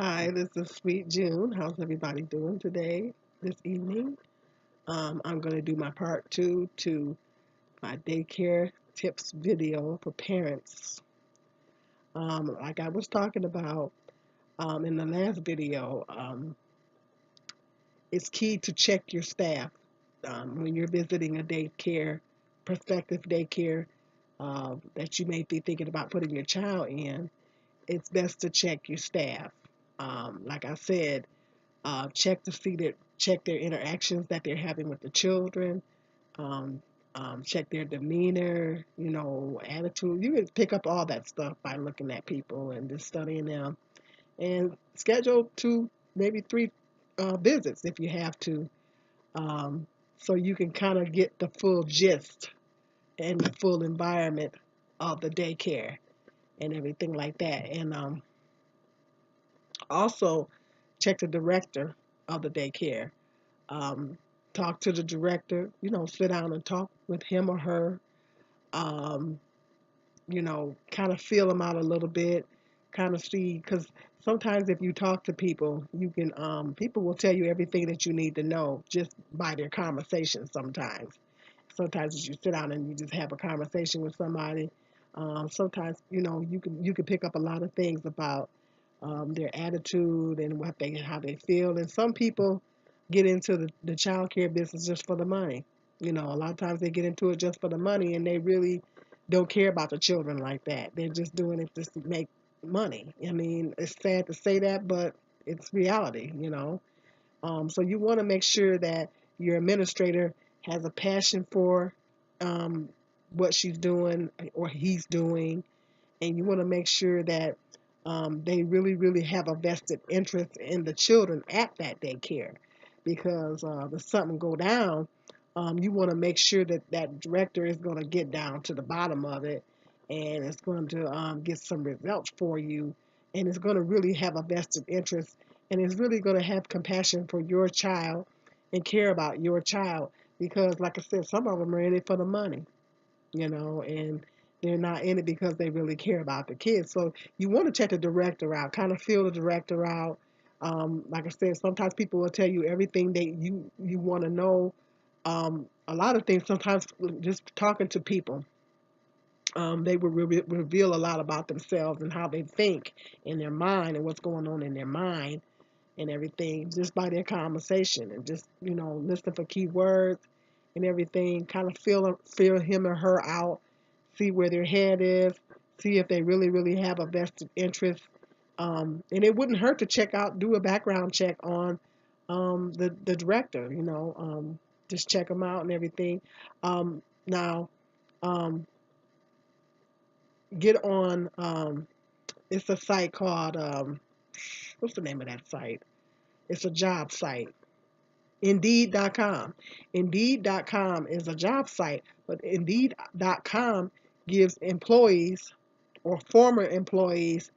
Hi, this is Sweet June. How's everybody doing today, this evening? I'm going to do my part two to my daycare tips video for parents. Like I was talking about in the last video, it's key to check your staff when you're visiting a daycare, prospective daycare that you may be thinking about putting your child in. It's best to check your staff. Like I said, check to see that check their interactions that they're having with the children. Um, check their demeanor, attitude. You can pick up all that stuff by looking at people and just studying them. And schedule two, maybe three visits if you have to, um, so you can kind of get the full gist and the full environment of the daycare and everything like that. And also check the director of the daycare. um, Talk to the director, sit down and talk with him or her, um, kind of feel them out a little bit, kind of see, because sometimes if you talk to people, people will tell you everything that you need to know just by their conversation sometimes. Sometimes as you sit down and you just have a conversation with somebody, sometimes, you can pick up a lot of things about their attitude and how they feel. And some people get into the child care business just for the money. A lot of times they get into it just for the money and they really don't care about the children like that. They're just doing it just to make money. I mean, it's sad to say that, but it's reality. So you want to make sure that your administrator has a passion for um, what she's doing or he's doing, and you want to make sure that they really, really have a vested interest in the children at that daycare. Because if something go down, you want to make sure that that director is going to get down to the bottom of it, and it's going to get some results for you, and it's going to really have a vested interest, and it's really going to have compassion for your child and care about your child. Because, like I said, some of them are in it for the money, and they're not in it because they really care about the kids. So you want to check the director out, kind of feel the director out. Like I said, sometimes people will tell you everything that you want to know. A lot of things, sometimes just talking to people, they will reveal a lot about themselves and how they think in their mind and what's going on in their mind and everything just by their conversation, and just listen for key words and everything, kind of feel him or her out, see where their head is, see if they really, really have a vested interest. And it wouldn't hurt to do a background check on the director, just check them out and everything. Now, um, get on, it's a site called, what's the name of that site? It's a job site. Indeed.com. Indeed.com is a job site, but Indeed.com gives employees or former employees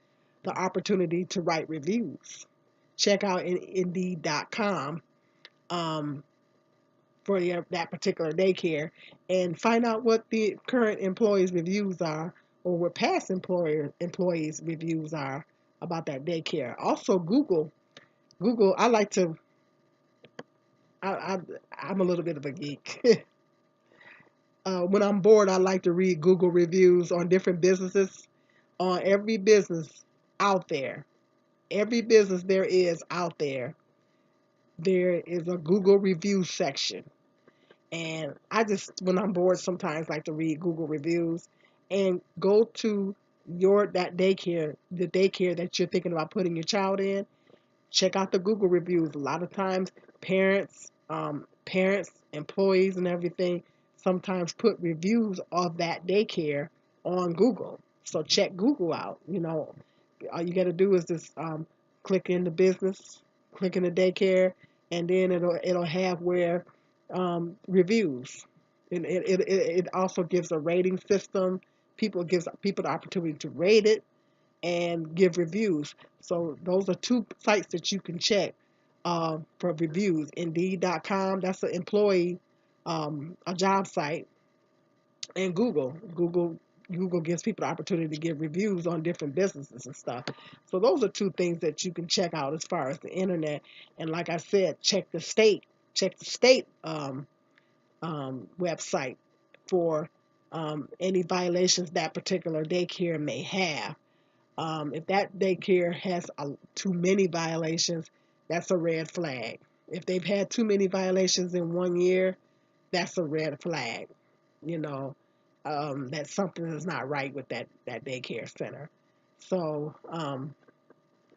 the opportunity to write reviews. Check out Indeed.com for that particular daycare and find out what the current employees' reviews are, or what past employees' reviews are about that daycare. Also, Google. Google. I like to. I, I I'm a little bit of a geek. When I'm bored, I like to read Google reviews on different businesses, on every business out there. Every business there is out there, there is a Google review section. And I just, when I'm bored, sometimes like to read Google reviews and go to that daycare, the daycare that you're thinking about putting your child in. Check out the Google reviews. A lot of times, parents, employees, and everything sometimes put reviews of that daycare on Google. So check Google out. All you got to do is just click in the business, click in the daycare, and then it'll have where reviews. And it also gives a rating system. Gives people the opportunity to rate it and give reviews. So those are two sites that you can check for reviews. Indeed.com, that's an employee, a job site, and Google. Google Google gives people the opportunity to give reviews on different businesses and stuff. So those are two things that you can check out as far as the internet. And like I said, check the state website for any violations that particular daycare may have. If that daycare has too many violations, that's a red flag. If they've had too many violations in 1 year, that's a red flag. You know, that something is not right with that daycare center. So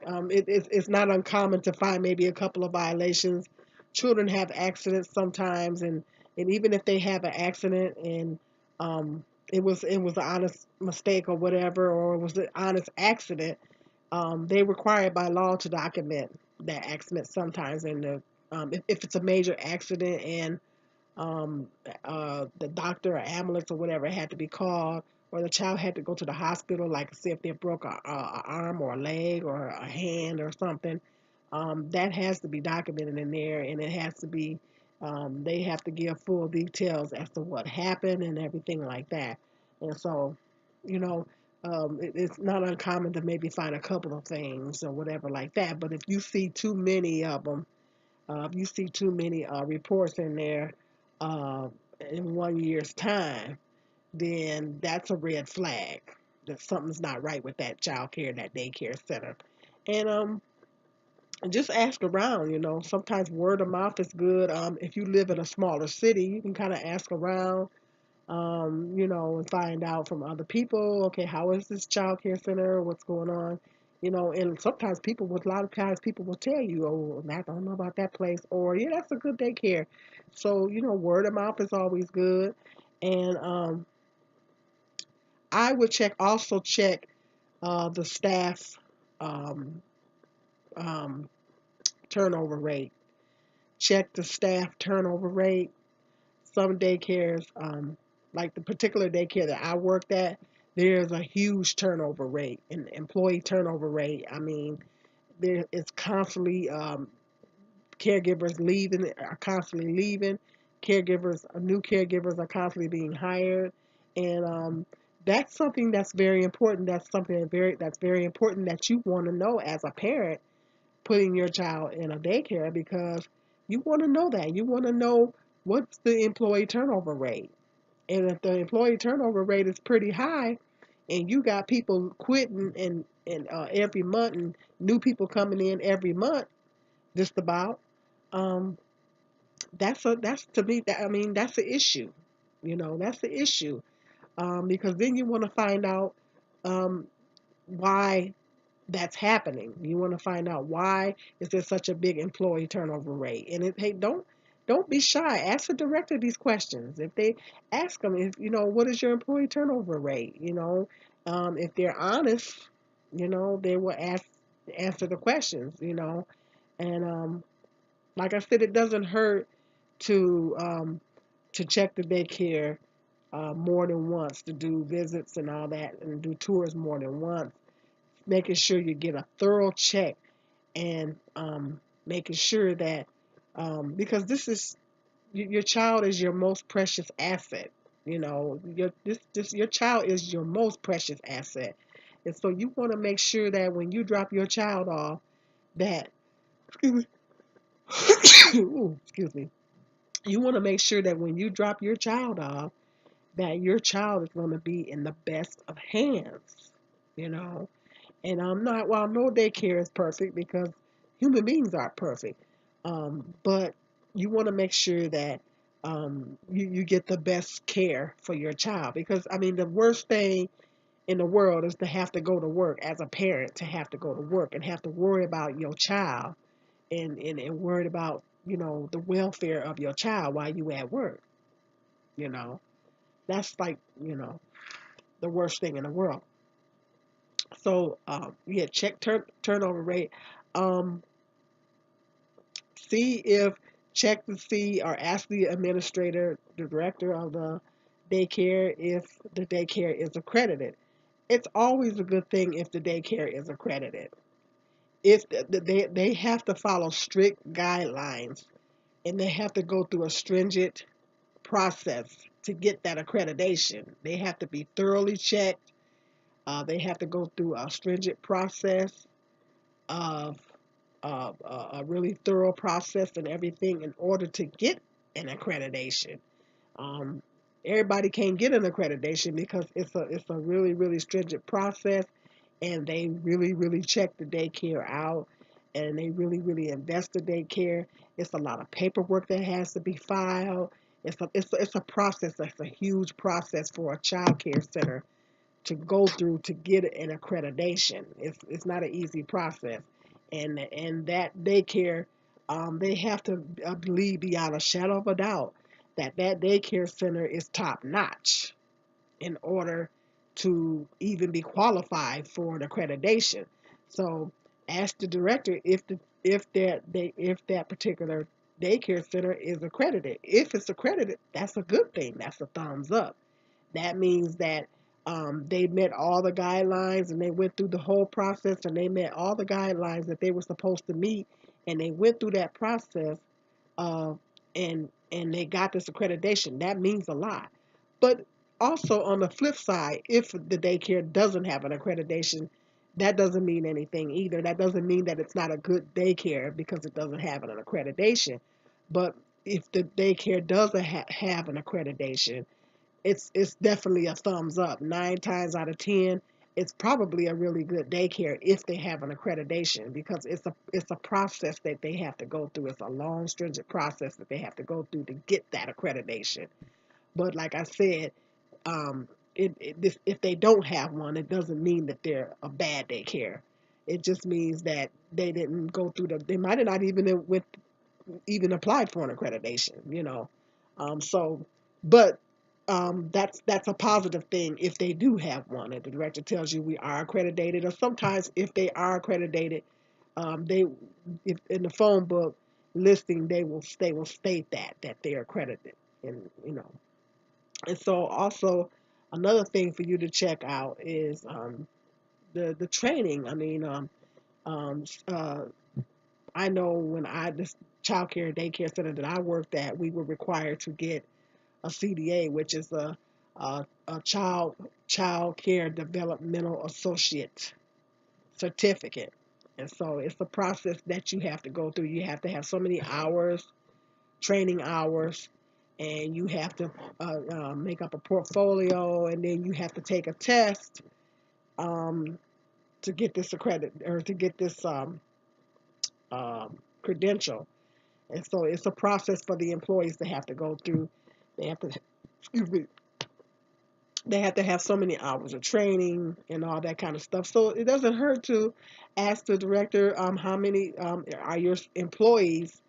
it's not uncommon to find maybe a couple of violations. Children have accidents sometimes, and even if they have an accident and it was an honest mistake or whatever, or it was an honest accident, they're required by law to document that accident sometimes. And if it's a major accident and um, the doctor or ambulance or whatever had to be called, or the child had to go to the hospital, like say if they broke a arm or a leg or a hand or something, that has to be documented in there, and it has to be, they have to give full details as to what happened and everything like that. And so, you know, it's not uncommon to maybe find a couple of things or whatever like that. But if you see too many of them, if you see too many reports in there uh, in 1 year's time, then that's a red flag that something's not right with that child care, that daycare center. And just ask around. Sometimes word of mouth is good. If you live in a smaller city, you can kind of ask around, and find out from other people, okay, how is this child care center? What's going on? And sometimes a lot of times people will tell you, oh, I don't know about that place, or yeah, that's a good daycare. So, word of mouth is always good. And I would also check the staff um, um, turnover rate. Check the staff turnover rate. Some daycares, like the particular daycare that I worked at, there's a huge turnover rate, an employee turnover rate. I mean, there it's constantly caregivers are constantly leaving. New caregivers are constantly being hired, and that's something that's very important. That's very important that you want to know as a parent putting your child in a daycare, because you want to know that. You want to know what's the employee turnover rate. And if the employee turnover rate is pretty high and you got people quitting and every month, and new people coming in every month, just about, um, that's to me, that I mean, that's the issue. That's the issue. Because then you want to find out um, why that's happening. You want to find out why is there such a big employee turnover rate. And hey, don't be shy. Ask the director these questions. If they ask them, if what is your employee turnover rate? If they're honest, they will answer the questions. And like I said, it doesn't hurt to check the daycare more than once, to do visits and all that, and do tours more than once, making sure you get a thorough check, and making sure that, because your child is your most precious asset. Your child is your most precious asset, and so you want to make sure that when you drop your child off, that excuse me, ooh, excuse me, you want to make sure that when you drop your child off, that your child is going to be in the best of hands. You know, And not while no daycare is perfect, because human beings aren't perfect, but you want to make sure that you get the best care for your child. Because I mean, the worst thing in the world is to have to go to work as a parent, to have to go to work and have to worry about your child, and worried about the welfare of your child while you at work. You know, that's like the worst thing in the world. So yeah, check turnover rate. Um, see if check to see, or ask the administrator, the director of the daycare, if the daycare is accredited. It's always a good thing if the daycare is accredited. If they have to follow strict guidelines, and they have to go through a stringent process to get that accreditation. They have to be thoroughly checked. They have to go through a stringent process of a really thorough process and everything in order to get an accreditation. Um, Everybody can't get an accreditation because it's a really stringent process, and they really check the daycare out, and they really invest the daycare. It's a lot of paperwork that has to be filed. It's a process. That's a huge process for a child care center to go through to get an accreditation. It's not an easy process, and that daycare, they have to believe beyond a shadow of a doubt that that daycare center is top notch in order to even be qualified for an accreditation. So ask the director if that particular daycare center is accredited. If it's accredited, that's a good thing. That's a thumbs up. That means that they met all the guidelines and they went through the whole process and they met all the guidelines that they were supposed to meet, and they went through that process, uh, and they got this accreditation. That means a lot. But also on the flip side, if the daycare doesn't have an accreditation, that doesn't mean anything either. That doesn't mean that it's not a good daycare because it doesn't have an accreditation. But if the daycare doesn't have an accreditation, it's definitely a thumbs up. 9 times out of 10, it's probably a really good daycare if they have an accreditation, because it's a process that they have to go through. It's a long, stringent process that they have to go through to get that accreditation. But like I said, um, if they don't have one, it doesn't mean that they're a bad daycare. It just means that they didn't go through they might have not even applied for an accreditation, you know. So, but that's a positive thing if they do have one. And the director tells you we are accredited, or sometimes if they are accredited, they if in the phone book listing they will state that they're accredited, and you know. And so also another thing for you to check out is the training. I mean, um, uh, I know when this child care daycare center that I worked at, we were required to get a CDA, which is a child care developmental associate certificate. And so it's a process that you have to go through. You have to have so many hours, training hours, and you have to make up a portfolio, and then you have to take a test um, to get this accredit or to get this credential. And so it's a process for the employees to have to go through. They have to, excuse me, they have to have so many hours of training and all that kind of stuff. So it doesn't hurt to ask the director how many are your employees,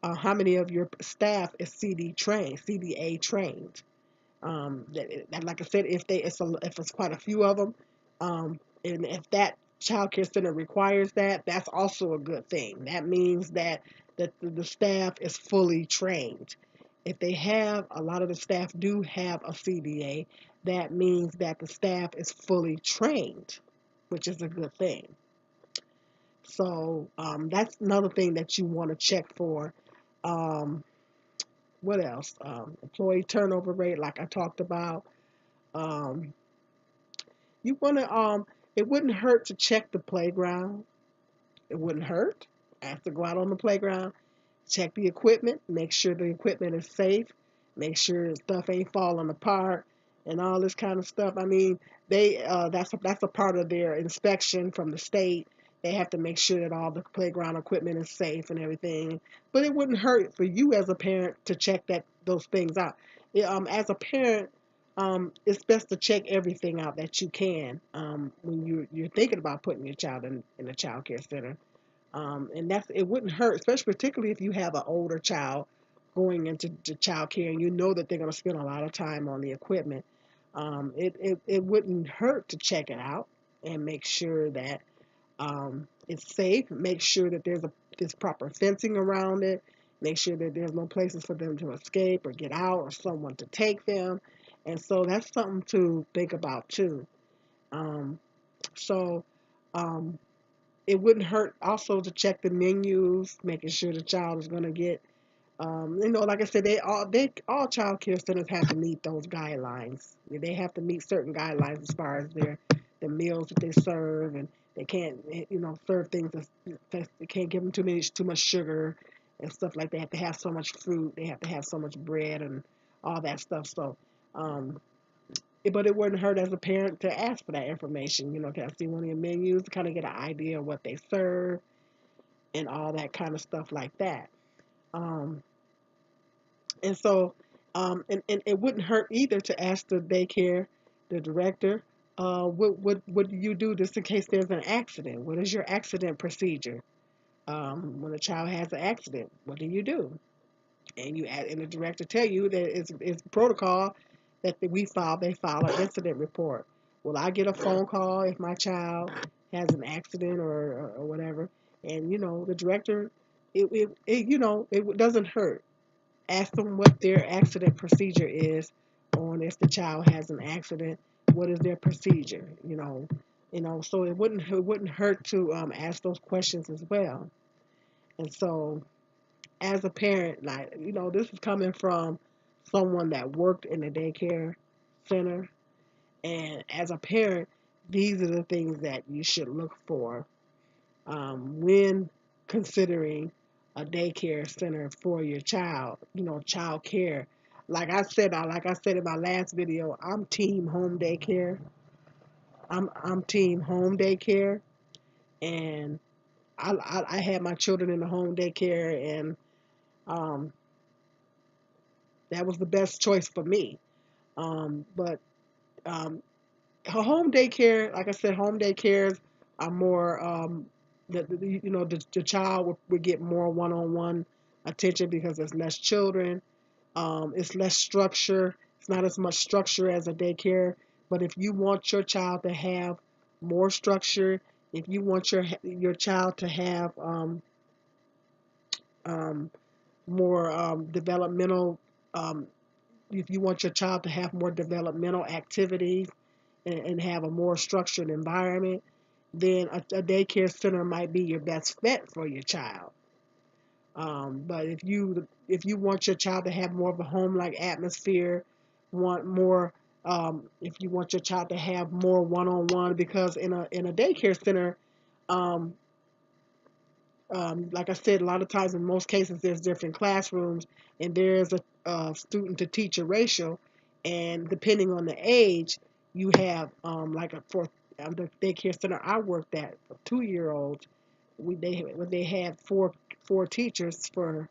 how many of your staff is CDA trained. Like I said, if it's quite a few of them, and if that child care center requires that, that's also a good thing. That means that the staff is fully trained. If they have, a lot of the staff do have a CDA, that means that the staff is fully trained, which is a good thing. So that's another thing that you want to check for. Um, what else? Employee turnover rate, like I talked about. Um, you want to it wouldn't hurt to check the playground. It wouldn't hurt. I have to go out on the playground, check the equipment, make sure the equipment is safe, make sure stuff ain't falling apart, and all this kind of stuff. I mean, that's a part of their inspection from the state. They have to make sure that all the playground equipment is safe and everything. But it wouldn't hurt for you as a parent to check those things out. As a parent, it's best to check everything out that you can when you're thinking about putting your child in a child care center. And it wouldn't hurt, especially particularly if you have an older child going into child care and you know that they're going to spend a lot of time on the equipment. It wouldn't hurt to check it out and make sure that it's safe. Make sure that there's proper fencing around it. Make sure that there's no places for them to escape or get out or someone to take them. And so that's something to think about too. Um, so um, it wouldn't hurt also to check the menus, making sure the child is going to get Like I said, they all child care centers have to meet those guidelines. They have to meet certain guidelines as far as the meals that they serve, and they can't serve things that they can't give them too much sugar and stuff like that. They have to have so much fruit. They have to have so much bread and all that stuff. So, um, but it wouldn't hurt as a parent to ask for that information. Can I see one of your menus to kind of get an idea of what they serve and all that kind of stuff like that. Um, And so, and it wouldn't hurt either to ask the daycare, the director, what do you do just in case there's an accident? What is your accident procedure? When a child has an accident, what do you do? And the director tell you that it's protocol that they file an incident report. Will I get a phone call if my child has an accident or whatever? And the director, it doesn't hurt. Ask them what their accident procedure is on if the child has an accident. What is their procedure? So it wouldn't hurt to ask those questions as well. And so, as a parent, like this is coming from someone that worked in the daycare center, and as a parent, these are the things that you should look for when considering a daycare center for your child, child care. Like I said in my last video, I'm team home daycare. I'm team home daycare, and I had my children in the home daycare, and um, that was the best choice for me. But um, home daycare, like I said, home daycares are more the child would get more one-on-one attention because there's less children. It's less structure. It's not as much structure as a daycare. But if you want your child to have more structure, if you want your child to have um, more developmental, um, if you want your child to have more developmental activities and have a more structured environment, then a daycare center might be your best bet for your child. But if you want your child to have more of a home-like atmosphere, want more, if you want your child to have more one-on-one, because in a daycare center, um, like I said, a lot of times in most cases there's different classrooms and there's a student to teacher ratio, and depending on the age, you have for the daycare center I worked at for 2-year olds, they had four teachers for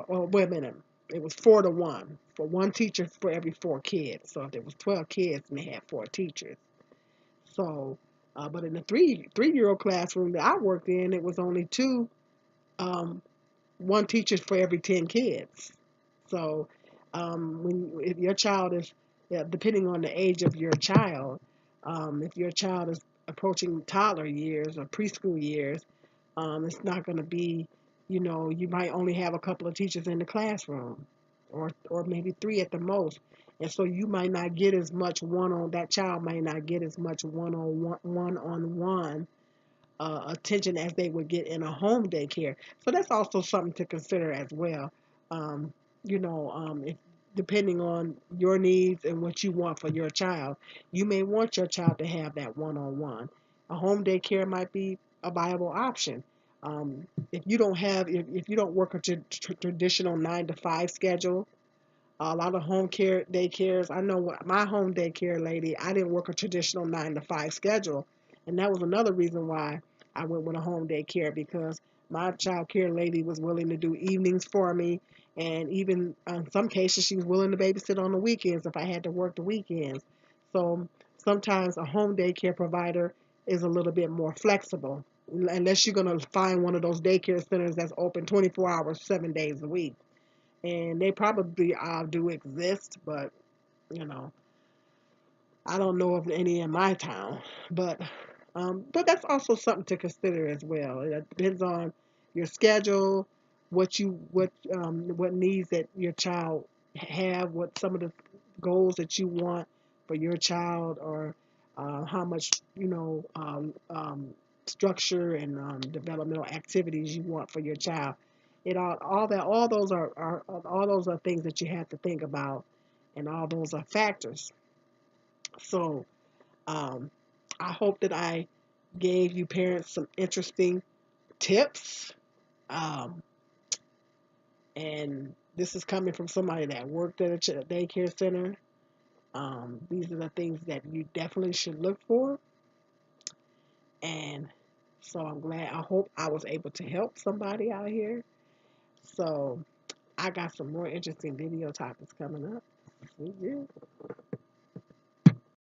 wait a minute, it was 4 to 1 for one teacher for every 4 kids. So if there was 12 kids and they had 4 teachers, so but in the three-year old classroom that I worked in, it was only um, one teacher for every 10 kids. So if your child is, yeah, depending on the age of your child, if your child is approaching toddler years or preschool years, it's not going to be, you might only have a couple of teachers in the classroom, or maybe 3 at the most. And so you might not get as much that child might not get as much one-on-one attention as they would get in a home daycare. So that's also something to consider as well. Um, if depending on your needs and what you want for your child, you may want your child to have that one-on-one. A home daycare might be a viable option. If you don't work a traditional 9 to 5 schedule, a lot of home care daycares. I know my home daycare lady, I didn't work a traditional 9 to 5 schedule. And that was another reason why I went with a home daycare, because my child care lady was willing to do evenings for me. And even in some cases, she was willing to babysit on the weekends if I had to work the weekends. So sometimes a home daycare provider is a little bit more flexible, unless you're going to find one of those daycare centers that's open 24 hours, 7 days a week, and they probably do exist, but you know, I don't know of any in my town. But that's also something to consider as well. It depends on your schedule, what needs that your child have, what some of the goals that you want for your child, or how much structure and developmental activities you want for your child. all those are all those are things that you have to think about, and all those are factors. So um, I hope that I gave you parents some interesting tips. Um, and this is coming from somebody that worked at a daycare center. These are the things that you definitely should look for. And so I'm glad, I hope I was able to help somebody out here. So I got some more interesting video topics coming up. See you.